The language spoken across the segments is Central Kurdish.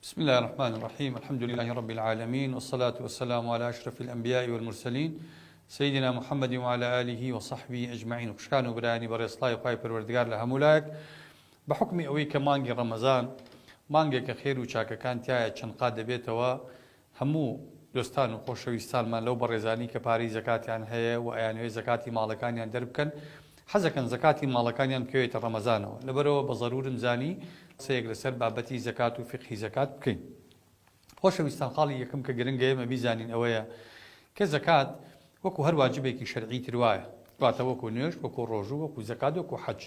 بسم الله الرحمن الرحيم الحمد لله رب العالمين والصلاة والسلام على أشرف الأنبياء والمرسلين سيدنا محمد وعلى آله وصحبه أجمعين وشكان وبراني بريصلاي وخاي پروردگار لهمولاك بحكم أوي كمانجي رمضان مانجي كخير وشاكا كان تايا چنقاد بيتوا همو دوستان و خۆشەویستانمان لەو بەڕێزانی کە پارەی زەکاتیان هەیە و ئەیانوێ زەکاتی ماڵەکانیان دەربکەن حەزەکەن زەکاتی ماڵەکانیان بکەوێتە ڕەمەزانەوە لەبەرەوە بە ضرورم زانی سەیەک لەسەر بابەتی زەکات و فقهی زەکات بکەین. خۆشەویستان خاڵی یەکەم کە گرنگە ئێمە بیزانین ئەوەیە کە زەکات وەکو هەر واجبێکی شەرعی تر وایە، واتە وەکو نوێژ، وەکو ڕۆژوو، وەکو زەکات، وەکو حەج.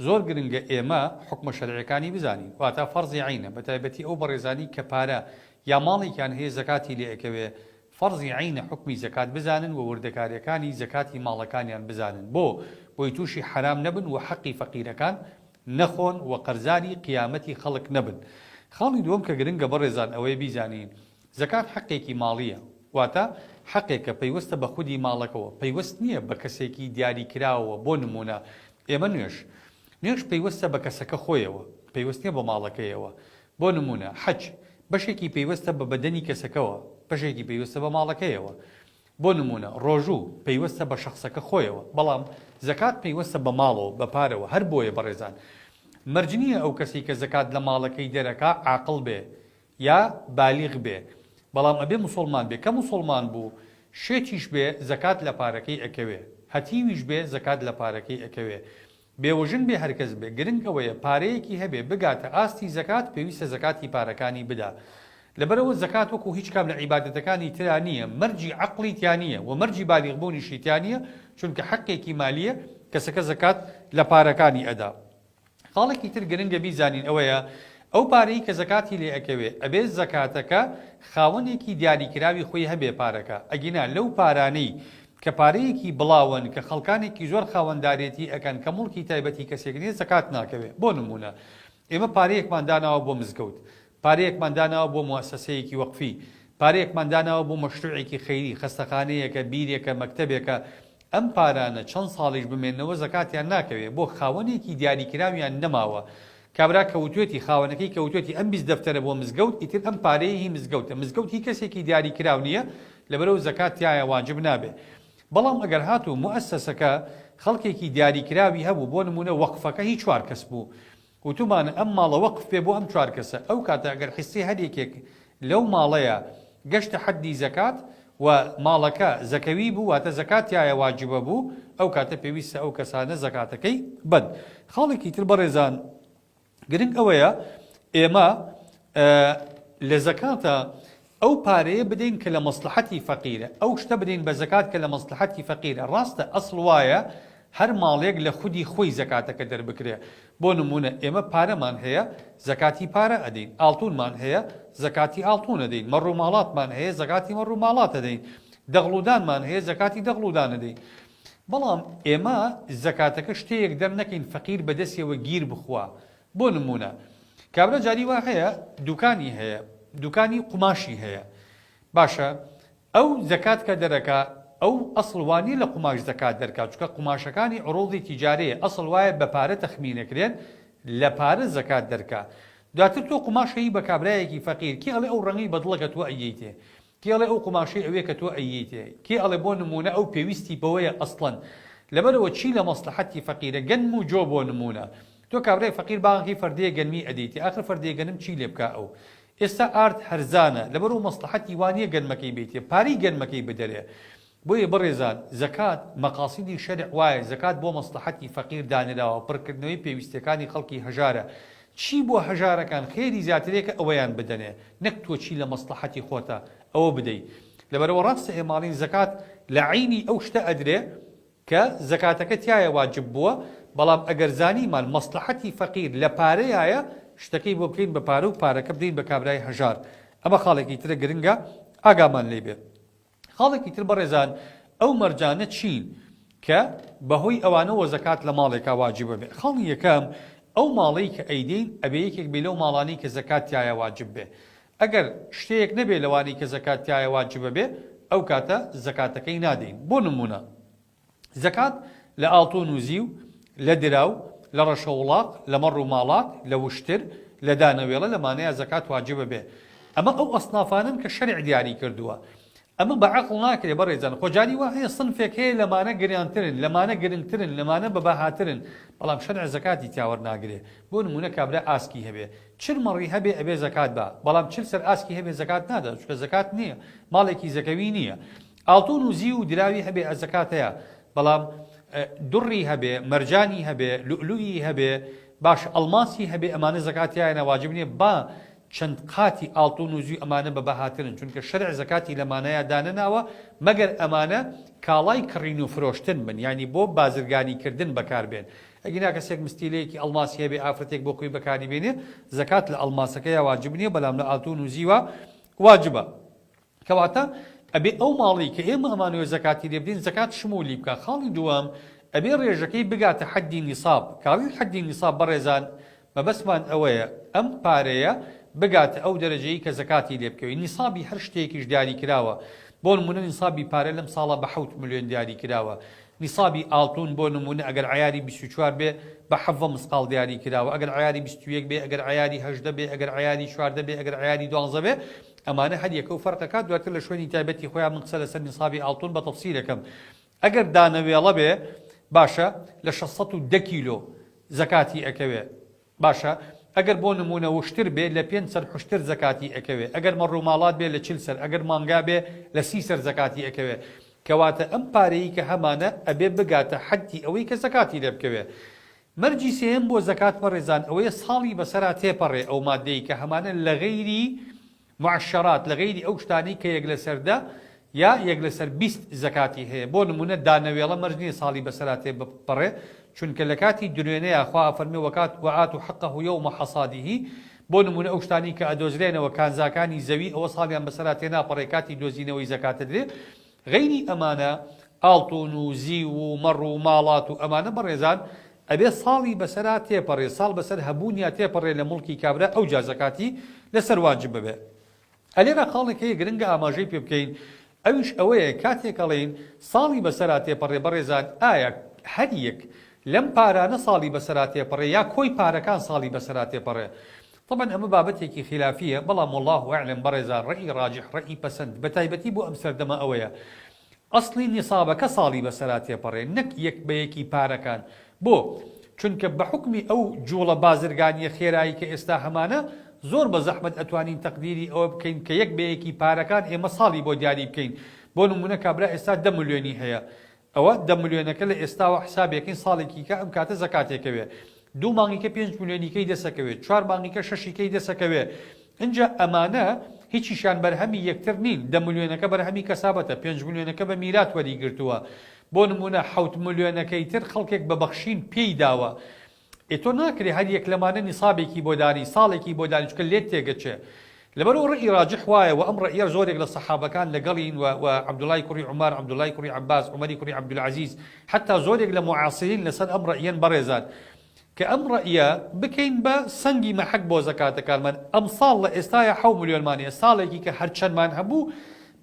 زۆر گرنگە ئێمە حکمە شەرعیەکانی بزانین، واتە فەرزی عینە بەتایبەتی ئەو بەڕێزانی کە پارە یا ماڵێکیان هەیە زەکاتی لێ ئەکەوێ فەرزی عینە حکمی زەکات بزانن و وردەکاریەکانی زەکاتی ماڵەکانیان بزانن بۆی تووشی حرام نەبن و حەقی فەقیرەکان نەخۆن و قەرزاری قیامەتی خەڵک نەبن. خاڵی دووەم کە گرنگە بەڕێزان ئەوەی بیزانین زەکات حەقێکی ماڵیە، واتە حەقێکە پەیوەستە بە خودی ماڵەکەوە، پەیوەست نییە بە کەسێکی دیاریکراوە. بۆ نمونە ئێمە نوێژ پەیوەستە بە کەسەکە خۆیەوە، پەیوەست نییە بە ماڵەکەیەوە. بۆ نمونە حەج بەشێکی پەیوەستە بە بەدەنی کەسەکەوە، بەشێکی پەیوەستە بە ماڵەکەیەوە. بۆ نمونە ڕۆژوو پەیوەستە بە شەخسەکە خۆیەوە، بەڵام زەکات پەیوەستە بە ماڵەوە، بە پارەوە. هەر بۆیە بەڕێزان مەرج نییە ئەو کەسی کە زەکات لە ماڵەکەی دەرەکا عاقڵ بێ یا بالیغ بێ، بەڵام ئەبێ موسڵمان بێ. کە موسڵمان بوو شێتیش بێ زەکات لە پارەکەی ئەکەوێ، هەتیویش بێ زەکات لە پارەکەی ئەکەوێ، بێوەژن بێ هەرکەس بێ. گرنگ ئەوەیە پارەیەکی هەبێ بگاتە ئاستی زەکات پێویستە زەکاتی پارەکانی بدا. لەبەرەوە زەکات وەکو هیچ کام لە عیبادەتەکانی ترا نییە، مەرجی عەقڵی تیان نییە و مەرجی بالیغبوونیشی تیان نییە، چونکە حەقێکی مالیە کەسەکە زەکات لە پارەکانی ئەدا. خاڵێکی تر گرنگە بیزانین ئەوەیە ئەو پارەی کە زەکاتی لێ ئەکەوێ ئەبێ زەکاتەکە خاوەنێکی دیاریکراوی خۆی هەبێ پارەکە. ئەگینا لەو پارانەی کە پارەیەکی بڵاون کە خەڵکانێکی زۆر خاوەندارێتی ئەکەن کە موڵکی تایبەتی کەسێک نیە زەکات ناکەوێ. بۆ نمونە ئێمە پارەیەکمان داناوە بۆ مزگەوت، پارەیەکمان داناوە بۆ موەسسەسەیەکی وەقفی، پارەیەکمان داناوە بۆ مەشروعێکی خەیری، خەستەخانەیەکە، بیرێکە، مەکتەبێکە. ئەم پارانە چەند ساڵیش بمێنەوە زەکاتیان ناکەوێ بۆ خاوەنێکی دیاریکراویان نەماوە. کابرا کەوتوێتی خاوەنەکەی کەوتوێتی ئەم 20 دەفتەرە بۆ مزگەوت، ئیتر ئەم پارەیە هی مزگەوتە، مزگەوت هی کەسێکی دیاریکراو نییە، لەبەرەوە زەکات تایە واجب نابێ. بەڵام ئەگەر هاتوو موەسسەسەکە خەڵکێکی دیاریکراوی هەبوو، بۆ نمونە وەقفەکە هی 4 کەس بوو، وتومانە ئەم ماڵە وەقف پێ بۆ ئەم 4 کەسە، ئەو کاتە ئەگەر حیسی هەرێکێک لەو ماڵەیە گەشتە حەدی زەکات و ماڵەکە زەکەوی بوو، واتە زەکات تایە واجبە بوو، ئەو کاتە پێویستە ئەو کەسانە زەکاتەکەی بن. خاڵێکی تر بەڕێزان گرنگ ئەوەیە ئێمە لە زەکاتە ئەو پارەیە بدەین کە لە مەسلحەتی فەقیرە، ئەو شتە بدەین بە زەکات کە لە مەسلحەتی فەقیرە. ڕاستە ئەسڵ وایە هەر ماڵێک لە خودی خۆی زەکاتەکە دەربکرێ. بۆ نمونە ئێمە پارەمان هەیە زەکاتی پارە ئەدەین، ئاڵتونمان هەیە زەکاتی ئاڵتون ئەدەین، مەڕووماڵاتمان هەیە زەکاتی مەڕووماڵات ئەدەین، دەغڵودانمان هەیە زەکاتی دەغڵودان ئەدەین. بەڵام ئێمە زەکاتەکە شتەیەک دەرنەکەین فەقیر بەدەستیەوە گیر بخوا. بۆ نمونە کابرا جاری وا هەیە دوکانی هەیە، دوکانی قوماشی هەیە، باشە ئەو زەکات کە دەرەکە ئەو ئەسڵ وانی لە قوماش زەکات دەرکات، چونکە قوماشەکانی عروضی تیجارەیە ئەسڵ وایە بە پارە تەخمینەکرێن، لە پارە زەکات دەرکات. دواتر تۆ قوماشەیی بە کابرایەکی فەقیر کی ئەڵێ ئەو ڕەنگی بەدڵەکە تۆ ئەیەیتێ، کی ئەڵێ ئەو قوماشەی ئەوەیە کە تۆ ئەیەیتێ، کی ئەڵێ بۆ نمونە ئەو پێویستی بەوەیە ئەسڵەن. لەبەرەوە چی لە مەسلحەتی فەقیرە؟ گەنم و جۆ. بۆ نمونە تۆ کابرای فەقیر باغی فەردەیە گەنمی ئەدەیتی، ئاخر فەردەیە گەنم چی لێ بکا؟ ئەو ئێستا ئارد هەرزانە، لەبەرەوە مەسلحەتی وانیە گەنمەکەی بێتێ، پاری گەنمەکەی بدەرێ. بۆیە بەڕێزان زەکات مەقاسیدی شەرع وایە زەکات بۆ مەسلحەتی فەقیر دانراوە، پڕکردنەوەی پێویستەکانی خەڵکی هەژارە. چی بۆ هەژارەکان خێری زیاترێکە ئەوەیان بدەنێ، نەک تۆ چی لە مەسلحەتی خۆتە ئەوە بدەیت. لەبەرەوە ڕاستە ئێماڵین زەکات لە عینی ئەو شتە ئەدرێ کە زەکاتەکە تایە واجب بووە، بەڵام ئەگەر زانیمان مەسلحەتی فەقیر لە پارەیە شتەکەی بۆ بکەین بە پارە و پارەکە بدەین بە کابرای هەژار. ئەمە خاڵێکی ترە گرنگە ئاگامان لێ بێت. خاڵێکی تر بەڕێزان ئەو مەرجانە چین کە بەهۆی ئەوانەوە زەکات لە ماڵێکا واجبە بێ. خاڵی یەکەم ئەو ماڵەی کە ئەیدەین ئەبێ یەکێک بێ لەو ماڵانەی کە زەکات تایە واجب بێ. ئەگەر شتەیەک نەبێ لەوانی کە زەکات تایە واجبە بێ ئەو کاتە زەکاتەکەی نادەین. بۆ نمونە زەکات لە ئاڵتۆن و زیو، لە دراو، لە ڕەشەوڵاق، لە مەڕووماڵات، لە وشتر، لە دانەوێڵە لەمانەیە زەکات واجبە بێ ئەمە ئەو ئەسنافانن کە شەرع دیاری کردووە ئەمە بەعەقڵ ناکرێ بەڕێزان خۆجاری وا هەیە سنفێک هەیە لەمانە گریانترن لەمانە گرنگترن لەمانە بەباهاترن بەڵام شەرع زەکاتی تیاوەڕ ناگرێ بۆ نمونە کابرا ئاسکی هەبێ چل مەڕی هەبێ ئەبێ زەکات بە بەڵام چل سەر ئاسکی هەبێ زەکات نادا چونکە زەکات نییە ماڵێکی زەکەوی نییە ئاڵتون و زی و دراوی هەبێ زەکات هەیە بەڵام دوڕی هەبێ مەرجانی هەبێ لؤلؤی هەبێ باش ئەڵماسی هەبێ ئەمانە زەکاتیانە واجب نییە با چەند قاتی ئاڵتون و زوی ئەمانە بەباهاترن چونکە شەرع زەکاتی لەمانەیە دانەناوە مەگەر ئەمانە کاڵای کڕین و فرۆشتن بن ینی بۆ بازرگانیکردن بەکاربێن ئەگینا کەسێک مستیلەیەکی ئەڵماسی هەبێ ئافرەتێک بۆ خۆی بەکاری بێنێ زەکات لە ئەڵماسەکەیە واجب نییە بەڵام لە ئاڵتون و زیوە واجبە کەواتە ئەبێ ئەو ماڵی کە ئێمە ئەمانەوە زەکاتی لێ بدەین زەکات شمولی بکە خاڵی دووەم ئەبێ ڕێژەکەی بگاتە حەدی نیساب کاڵی حەدی نیساب بەڕێزان مەبەسمان ئەوەیە ئەم پارەیە بگاتە ئەو دەرەجەی کە زەکاتی لێ بکەوێت نیسابی هەر شتێکیش دیاری کراوە بۆ نمونە نیسابی پارە لەم ساڵە بە 7 ملیۆن دیاری کراوە نیسابی ئاڵتون بۆ نمونە ئەگەر عیاری 24 بێ بە 7 مسقال دیاری کراوە ئەگەر عیاری 21 بێ ئەگەر عیاری 18 بێ ئەگەر عیاری 14 بێ ئەگەر عیاری 12 بێ ئەمانە هەر یەکە و فەرقەکات دواتر لە شوێنی تایبەتی خۆیان من قسە لەسەر نیسابی ئاڵتون بە تەفسیل دەکەم ئەگەر دانەوێڵە بێ باشە لە 610 کیلۆ زەکاتی ئەکەوێ باشە ئەگەر بۆ نمونە وشتر بێ لە 5 سەر حشتر زەکاتی ئەکەوێ ئەگەر مەڕووماڵات بێ لە 40 سەر ئەگەر مانگا بێ لە 30 سەر زەکاتی ئەکەوێ کەواتە ئەم پارەی کە هەمانە ئەبێ بگاتە حەدی ئەوەی کە زەکاتی لێ بکەوێ مەرجی سێم بۆ زەکات بەڕێزان ئەوەیە ساڵی بەسەرا تێپەڕێ ئەو مادەی کە هەمانە لە غەیری معشەرات لە غەیری ئەو شتانەی کە یەک لەسەردا یا یەک لەسەر 20 زەکاتی هەیە بۆ نمونە دانەوێڵە مەرج نییە ساڵی بەسەرا تێپەڕێ چونکە لە کاتی درێنەیە خوا فەرمێ وەکات وعات و حقه یومە حەسادیه بۆ نمونە ئەو شتانی کە ئەدۆزرێنەوە کانزاکانی زەوی ئەوە ساڵیان بەسەرا تێناپەڕێ کاتی دۆزینەوەی زەکاتە درێ غەیری ئەمانە ئاڵتون و زی و مەڕ و ماڵات و ئەمانە بەڕێزان ئەبێ ساڵی بەسەرا تێپەڕێ ساڵ بەسەر هەبوونیا تێپەڕێ لە مڵکی کابرا ئەو جا زەکاتی لەسەر واجب ببێ ئەلێرە خاڵێک هەیە گرنگە ئاماژەی پێ بکەین ئەویش ئەوەیە کاتێک ئەڵێن ساڵی بەسەرا تێپەڕێ بەڕێزان ئایا هەر یەک لەم پارانە ساڵی بەسەرا تێپەڕێ یا کۆی پارەکان ساڵی بەسەرا تێپەڕێ طبعا ئەمە بابەتێکی خلافیە بەڵام والله ئەعلم بەڕێزان ڕەئی ڕاجح ڕەئی پەسەند بە تایبەتی بۆ ئەم سەردەمە ئەوەیە ئەسڵی نیسابەکە ساڵی بەسەرا تێپەڕێ نەک یەک بە یەکی پارەکان بۆ چونکە بە حکمی ئەو جوڵە بازرگانیە خێرایی کە ئێستا هەمانە زۆر بە زەحمەت ئەتوانین تەقدیری ئەوە بکەین کە یەک بە یەکی پارەکان ئێمە ساڵی بۆ دیاری بکەین بۆ نمونە کابرا ئێستا 10 ملیۆنی هەیە ئەوە 10 ملیۆنەکە لە ئێستاوە حسابێکین ساڵێکی کە ئەم کاتە زەکاتێکەوێ 2 مانگیکە 5 ملیۆنیکەی دەسەکەوێت 4 مانگیکە 6کەی دەسەکەوێ اینجا ئەمانە هیچیشان بەرهەمی یەکتر نین 10 ملیۆنەکە بەرهەمی کەسابەتە 5 ملیۆنەکە بە میرات وەریگرتووە بۆ نمونە 7 ملیۆنەکەی تر خەڵکێک بە بەخشین پێی داوە ئێتۆ ناکرێ هەر یەک لەمانە نیسابێکی بۆ داری ساڵێکی بۆ داری چکە لێت تێگەچێ لەبەرەوە ڕەئی ڕاجح وایە و ئەم ڕەئیە زۆرێک لە سەحابەکان لەگەڵین و عەبدوڵای کوڕی عومەر عەبدوڵای کوڕی عەباس عومەری کوڕی عەبدولعەزیز حتا زۆرێک لە معاصرین لەسەر ئەم ڕەئیەن بەڕێزان کە ئەم ڕەئیە بکەین بە سەنگی مەحەک بۆ زەکاتەکانمان ئەم ساڵ لە ئێستاە 7 ملیۆنمانەیە ساڵێکی کە هەرچەندمان هەبوو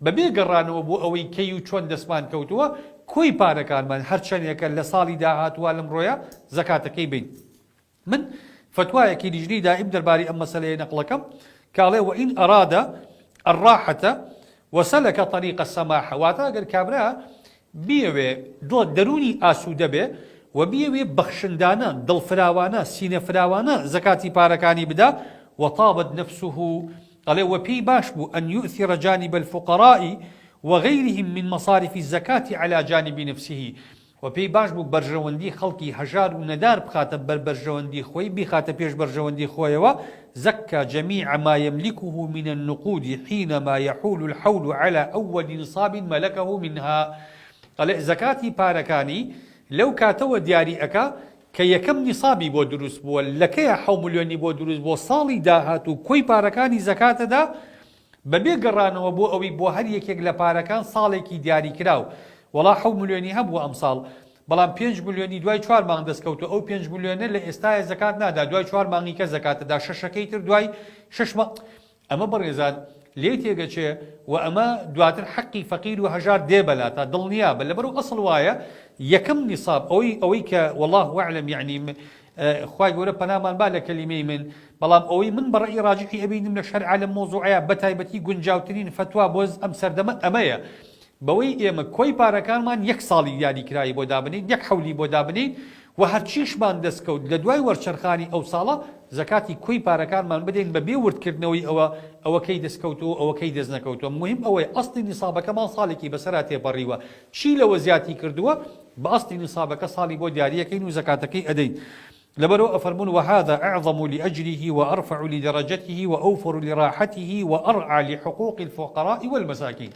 بەبێ گەڕانەوە بۆ ئەوەی کەی و چۆن دەستمان کەوتووە کۆی پارەکانمان هەرچەندێکە لە ساڵی داهاتووە لەم ڕۆیە زەکاتەکەی بین من فتوایەکی لیژنی دائیم دەرباری ئەم مەسەلەیە نەقڵەکەم کاڵێ وئین ئەرادە الراحەتە وسلك طريق السماحة واتە ئەگەر کابرا بیەوێ دەرونی ئاسوودە بێ و بیەوێ بەخشندانە دڵفراوانە سینەفراوانە زەکاتی پارەکانی بدا وطابت نفسه ئەڵێ وە پێی باش بوو ئەن يؤثر جانب الفقراء وغيرهم من مصارف الزكاة على جانب نفسه و پێی باش بوو بەرژەوەندی خەڵکی هەژار و نەدار بخاتە بەر بەرژەوەندی خۆی بیخاتە پێش بەرژەوەندی خۆیەوە زكى جميع ما يملكه من النقود حينما يحول الحول على أول نصاب ملكه منها قال زكاتي باركاني لو كاتوا دياري أكا كي يكم نصابي بو دروس بو لكي 7 مليوني بو دروس بو صالي داهاتو كوي باركاني زكاة دا ببي قرانو بو أوي بو هر يكيك لباركان صالي كي دياري كراو وڵا 7 ملیۆنی هەبوو ئەمساڵ بەڵام 5 ملیۆنی دوای 4 مانگ دەستکەوتو ئەو 5 ملیۆنە لە ئێستاە زەکات نادا دوای 4 مانگیکە زەکاتەدا 6ەکەی تر دوای 6 ئەمە بەڕێزان لێ تێگەچێ و ئەمە دواتر حەقی فەقیر و هەژار دێبەلاتە دڵنیا بە لەبەرەوە ئەسڵ وایە یەکەم نیساب ئەوەی کە والله ئەعلم یعنی خوای گەورە پەنامان با لە کەلیمەی من بەڵام ئەوەی من بەڕێی ڕاجحی ئەبینم لە شەرع لە مۆزوعەیە بەتایبەتی گونجاوترین فتوا بۆ ئەم سەردەمە ئەمەیە بەوەی ئێمە کۆی پارەکانمان 1 ساڵی یاریکرایی بۆ دابنین 1 حەولی بۆ دابنین و هەرچیشمان دەستکەوت لە دوای وەرچەرخانی ئەو ساڵە زەکاتی کۆی پارەکانمان بدەین بە بێوردکردنەوەی ئەوەکەی دەستکەوتەوە ئەوەکەی دەست نەکەوتووە مهم ئەوەی ئەسڵی نیسابەکەمان ساڵێکی بەسەرا تێپەڕیوە چی لەوە زیاتی کردووە بە ئەسڵی نیسابەکە ساڵی بۆ دیاریەکەین و زەکاتەکەی ئەدەین لبرو أفرمون وهذا أعظم لأجره وأرفع لدرجته وأوفر لراحته وأرعى لحقوق الفقراء والمساكين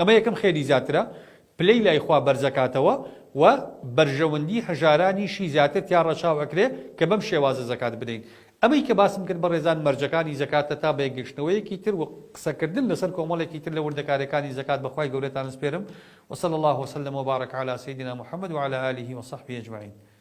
أما يكم خيري زاترا بلي لا إخوة برزكاتوا وبرجوندي هجاراني شي زاتر تيار رشاو أكري كبم شواز زكاة بدين أما يكباسم كن برزان مرجكاني زكاة تابع جشنوي كيتر وسكردن لسر كومالي كيتر لوردكاركاني زكاة بخواي قولتان سبيرم وصلى الله وسلم وبارك على سيدنا محمد وعلى آله وصحبه أجمعين